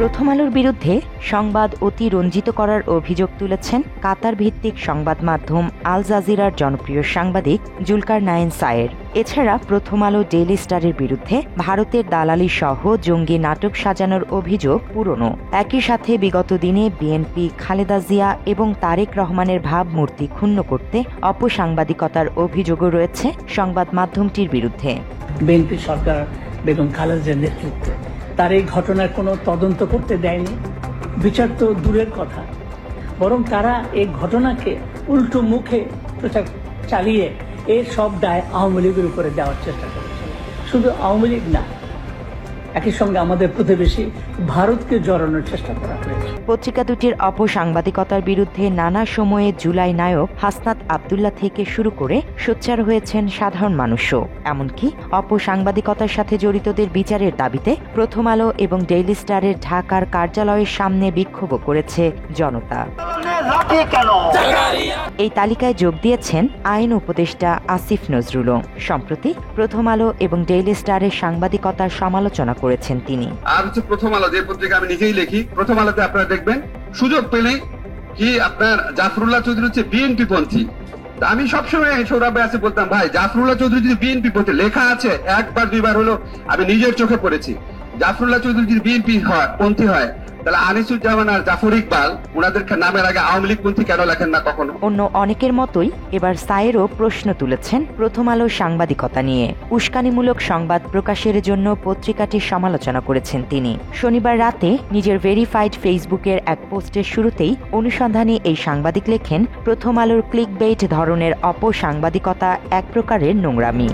প্রথম আলোর বিরুদ্ধে সংবাদ অতিরঞ্জিত করার অভিযোগ তুলেছেন কাতার ভিত্তিক সংবাদ মাধ্যম আল জাজিরার জনপ্রিয় সাংবাদিক জুলকারনাইন সায়ের। এছাড়া প্রথম আলো ডেইলি স্টারের বিরুদ্ধে ভারতের দালালি সহ জঙ্গি নাটক সাজানোর অভিযোগ পুরনো। একই সাথে বিগত দিনে বিএনপি খালেদা জিয়া এবং তারেক রহমানের ভাবমূর্তি ক্ষুণ্ণ করতে অপসাংবাদিকতার অভিযোগও রয়েছে সংবাদ মাধ্যমটির বিরুদ্ধে। বিএনপি সরকার বেগম খালেদা জিয়ার নেতৃত্বে তার এই ঘটনার কোনো তদন্ত করতে দেয়নি, বিচার তো দূরের কথা, বরং তারা এই ঘটনাকে উল্টো মুখে প্রচার চালিয়ে এর সব দায় আওয়ামী লীগের উপরে দেওয়ার চেষ্টা করেছে। শুধু আওয়ামী লীগ না, একই সঙ্গে আমাদের প্রতিবেশী ভারতকে জড়ানোর চেষ্টা করা হয়েছে। পত্রিকা দুটির অপসাংবাদিকতার বিরুদ্ধে নানা সময়ে জুলাই নায়ক হাসনাত আবদুল্লাহ থেকে শুরু করে সোচ্চার হয়েছেন সাধারণ মানুষও। এমনকি অপসাংবাদিকতার সাথে জড়িতদের বিচারের দাবিতে প্রথম আলো এবং ডেইলি স্টারের ঢাকার কার্যালয়ের সামনে বিক্ষোভ করেছে জনতা। এই তালিকায় যোগ দিয়েছেন আইন উপদেষ্টা আসিফ নজরুলও। সম্প্রতি প্রথম আলো এবং ডেইলি স্টারের সাংবাদিকতার সমালোচনা করেছেন তিনি। আর হচ্ছে প্রথম আলো, যে পত্রিকা আমি নিজেই লিখি, প্রথম আলোতে আপনারা দেখবেন সুযোগ পেলেই কি আপনার জাফরুল্লাহ চৌধুরী হচ্ছে বিএনপি পন্থী। আমি সবসময় সৌরভে আছে বলতাম, ভাই জাফরুল্লাহ চৌধুরী যদি বিএনপি পন্থী লেখা আছে, একবার দুইবার হলো আমি নিজের চোখে পড়েছি, জাফরুল্লাহ চৌধুরী যদি বিএনপি পন্থী হয় তাহলে আনিসুজ্জামান আর জাফর ইকবাল ওনাদের নামের আগে আওয়ামী লীগ পন্থী কেন লেখেন না কখনো? অন্য অনেকের মতোই এবার সায়েরও প্রশ্ন তুলেছেন প্রথম আলোর সাংবাদিকতা নিয়ে। উস্কানিমূলক সংবাদ প্রকাশের জন্য পত্রিকাটির সমালোচনা করেছেন তিনি। শনিবার রাতে নিজের ভেরিফাইড ফেসবুকের এক পোস্টের শুরুতেই অনুসন্ধানী এই সাংবাদিক লেখেন, প্রথম আলোর ক্লিকবেইট ধরনের অপসাংবাদিকতা এক প্রকারের নোংরামি।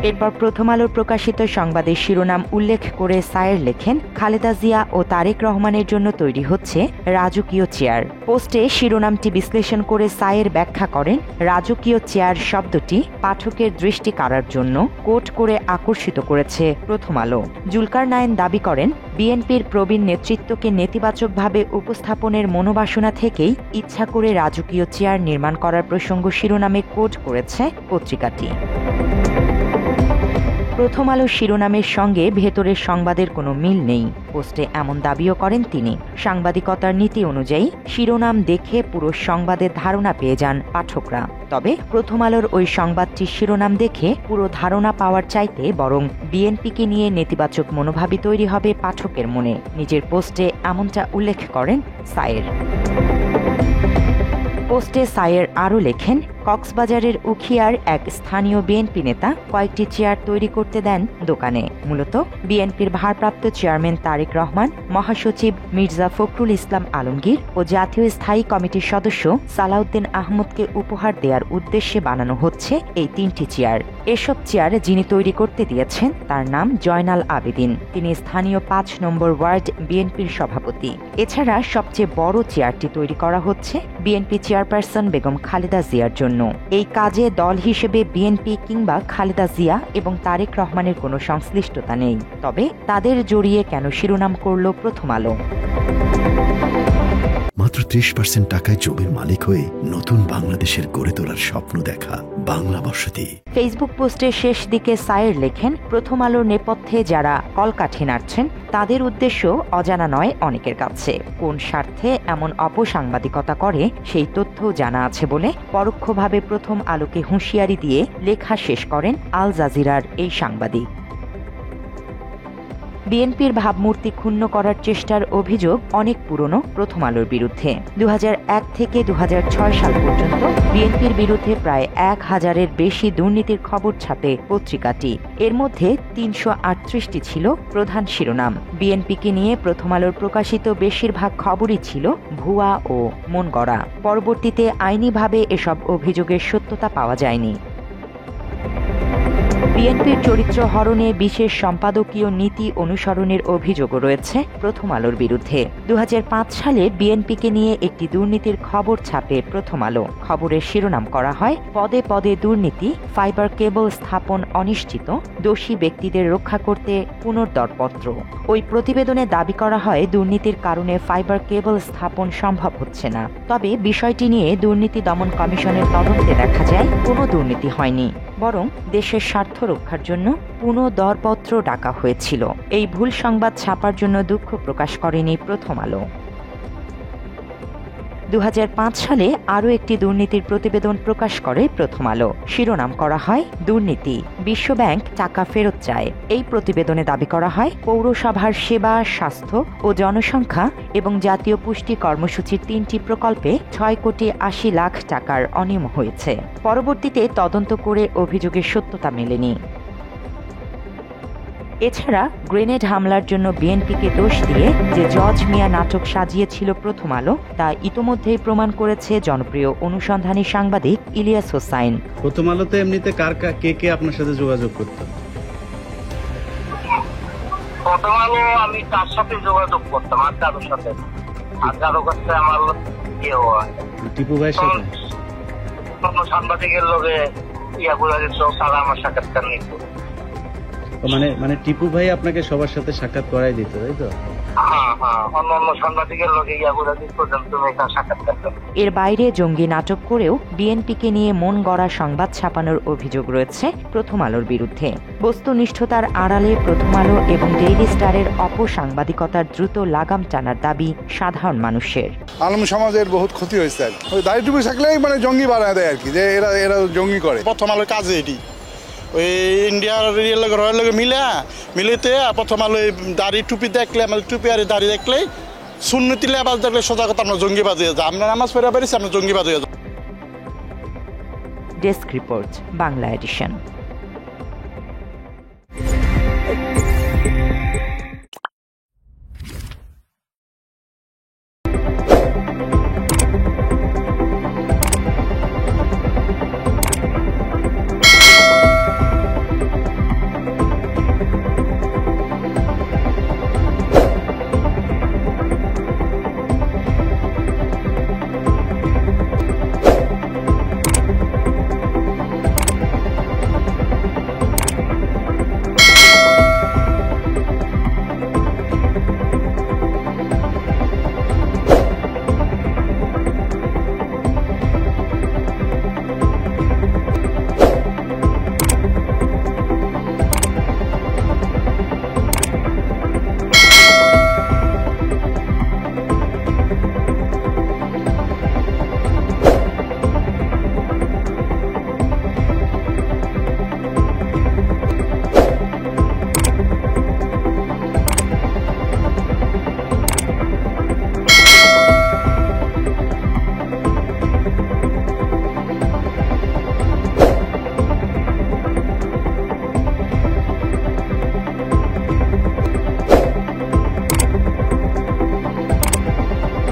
এরপর প্রথম আলোর প্রকাশিত সংবাদের শিরোনাম উল্লেখ করে সায়ের লেখেন, খালেদা জিয়া ও তারেক রহমানের জন্য তৈরি হচ্ছে রাজকীয় চেয়ার। পোস্টে শিরোনামটি বিশ্লেষণ করে সায়ের ব্যাখ্যা করেন, রাজকীয় চেয়ার শব্দটি পাঠকের দৃষ্টি কাড়ার জন্য কোট করে আকর্ষিত করেছে প্রথম আলো। জুলকারনাইন দাবি করেন, বিএনপির প্রবীণ নেতৃত্বকে নেতিবাচকভাবে উপস্থাপনের মনোবাসনা থেকেই ইচ্ছা করে রাজকীয় চেয়ার নির্মাণ করার প্রসঙ্গ শিরোনামে কোট করেছে পত্রিকাটি। প্রথম আলো শিরোনামের সঙ্গে ভেতরের সংবাদের কোনো মিল নেই। পোস্টে এমন দাবিও করেন তিনি। সাংবাদিকতার নীতি অনুযায়ী শিরোনাম দেখে পুরো সংবাদের ধারণা পেয়ে যান পাঠকরা। তবে প্রথম আলোর ওই সংবাদটির শিরোনাম দেখে পুরো ধারণা পাওয়ার চাইতে বরং বিএনপিকে নিয়ে নেতিবাচক মনোভাবই তৈরি হবে পাঠকের মনে। নিজের পোস্টে এমনটা উল্লেখ করেন সায়ের। পোস্টে সায়ের আরও লেখেন, কক্সবাজারের উখিয়ার এক স্থানীয় বিএনপি নেতা কয়েকটি চেয়ার তৈরি করতে দেন দোকানে। মূলত বিএনপির ভারপ্রাপ্ত চেয়ারম্যান তারেক রহমান, মহাসচিব মির্জা ফখরুল ইসলাম আলমগীর ও জাতীয় স্থায়ী কমিটির সদস্য সালাউদ্দিন আহমদকে উপহার দেওয়ার উদ্দেশ্যে বানানো হচ্ছে এই 3টি চেয়ার। এসব চেয়ার যিনি তৈরি করতে দিয়েছেন তার নাম জয়নাল আবেদিন। তিনি স্থানীয় 5 নম্বর ওয়ার্ড বিএনপির সভাপতি। এছাড়া সবচেয়ে বড় চেয়ারটি তৈরি করা হচ্ছে বিএনপি চেয়ারপারসন বেগম খালেদা জিয়ার জন্য। এই কাজে দল হিসেবে বিএনপি কিংবা খালেদা জিয়া এবং তারেক রহমানের কোনো সংশ্লিষ্টতা নেই। তবে তাদের জড়িয়ে কেন শিরোনাম করল প্রথম আলো? মাত্র 30% টাকায় জমির মালিক হয়ে নতুন বাংলাদেশের গড়ে তোলার স্বপ্ন দেখা বাংলা বসতি। ফেসবুক পোস্টের শেষ দিকে সায়ের লেখেন, প্রথম আলোর নেপথ্যে যারা কলকাঠি নাড়ছেন তাদের উদ্দেশ্য অজানা নয় অনেকের কাছে। কোন স্বার্থে এমন অপসাংবাদিকতা করে সেই তথ্যও জানা আছে বলে পরোক্ষভাবে প্রথম আলোকে হুঁশিয়ারি দিয়ে লেখা শেষ করেন আল জাজিরার এই সাংবাদিক। বিএনপির ভাবমূর্তি ক্ষুণ্ণ করার চেষ্টার অভিযোগ অনেক পুরনো প্রথম আলোর বিরুদ্ধে। 2001 থেকে 2006 সাল পর্যন্ত বিএনপির বিরুদ্ধে প্রায় 1000-এর বেশি দুর্নীতির খবর ছাপে পত্রিকাটি। এর মধ্যে 338টি ছিল প্রধান শিরোনাম। বিএনপিকে নিয়ে প্রথম আলোর প্রকাশিত বেশিরভাগ খবরই ছিল ভুয়া ও মনগড়া। পরবর্তীতে আইনিভাবে এসব অভিযোগের সত্যতা পাওয়া যায়নি। বিএনপির চরিত্র হরণে বিশেষ সম্পাদকীয় নীতি অনুসরণের অভিযোগও রয়েছে প্রথম আলোর বিরুদ্ধে। 2005 সালে বিএনপিকে নিয়ে একটি দুর্নীতির খবর ছাপে প্রথম আলো। খবরের শিরোনাম করা হয়, পদে পদে দুর্নীতি, ফাইবার কেবল স্থাপন অনিশ্চিত, দোষী ব্যক্তিদের রক্ষা করতে পুনর্দরপত্র। ওই প্রতিবেদনে দাবি করা হয় দুর্নীতির কারণে ফাইবার কেবল স্থাপন সম্ভব হচ্ছে না। তবে বিষয়টি নিয়ে দুর্নীতি দমন কমিশনের তদন্তে দেখা যায় কোনো দুর্নীতি হয়নি, বরং দেশের স্বার্থ আত্মরক্ষার জন্য পুনঃদরপত্র ডাকা হয়েছিল। এই ভুল সংবাদ ছাপার জন্য দুঃখ প্রকাশ করেনি প্রথম আলো। 2005 সালে আরও একটি দুর্নীতির প্রতিবেদন প্রকাশ করে প্রথম আলো। শিরোনাম করা হয় দুর্নীতি, বিশ্বব্যাংক টাকা ফেরত চায়। এই প্রতিবেদনে দাবি করা হয় পৌরসভার সেবা, স্বাস্থ্য ও জনসংখ্যা এবং জাতীয় পুষ্টি কর্মসূচির 3টি প্রকল্পে 6,80,00,000 টাকার অনিয়ম হয়েছে। পরবর্তীতে তদন্ত করে অভিযোগের সত্যতা মেলেনি। এছাড়া গ্রেনেড হামলার জন্য বিএনপিকে দোষ দিয়ে যে জজ মিয়া নাটক সাজিয়েছিল প্রথম আলো, তা ইতোমধ্যেই প্রমাণ করেছে জনপ্রিয় অনুসন্ধানী সাংবাদিক ইলিয়াস হোসাইন। প্রথম আলোতে এমনিতে কে আপনার সাথে যোগাযোগ করত? প্রথম আলো আমি তার সাথে যোগাযোগ করতাম, আর কারোর সাথে আমার টিপু ভাইয়ের সাথে সাংবাদিকের লোকে ইয়া বলে দিত, তারা আমার সাক্ষাৎকার নিত। মানে টিপু ভাই আপনাকে সবার সাথে সাক্ষাৎ করাই দিত, তাই তো? অন্য সাংবাদিকের লোকে ইয়া বলে দিত, তুমি এখানে সাক্ষাৎকার করো। এর বাইরে জঙ্গি নাটক করেও বিএনপিকে নিয়ে মন গড়া সংবাদ ছাপানোর অভিযোগ রয়েছে প্রথম আলোর বিরুদ্ধে। বস্তুনিষ্ঠতার আড়ালে প্রথম আলো এবং ডেইলি স্টারের অপসাংবাদিকতার দ্রুত লাগাম টানার দাবি সাধারণ মানুষের। আলম সমাজের বহুত ক্ষতি হয়েছে। ওই দাড়িটুকু থাকলেই মানে জঙ্গি বানায় দেয় আর কি, যে এরা জঙ্গি করে। প্রথম আলোর কাজে এটি ওই ইন্ডিয়ার রয়ের লগে মিলেতে প্রথম আলো দাড়ি টুপি দেখলে, আমাদের টুপি আর দাড়ি দেখলেই সুন্নতি লেবাস দেখলে সোজা কথা আমরা জঙ্গিবাদ হয়ে যাই। আমরা নামাজ পড়ে পেরেছি, আমরা জঙ্গিবাদ হয়ে যাই। Desk report, Bangla addition.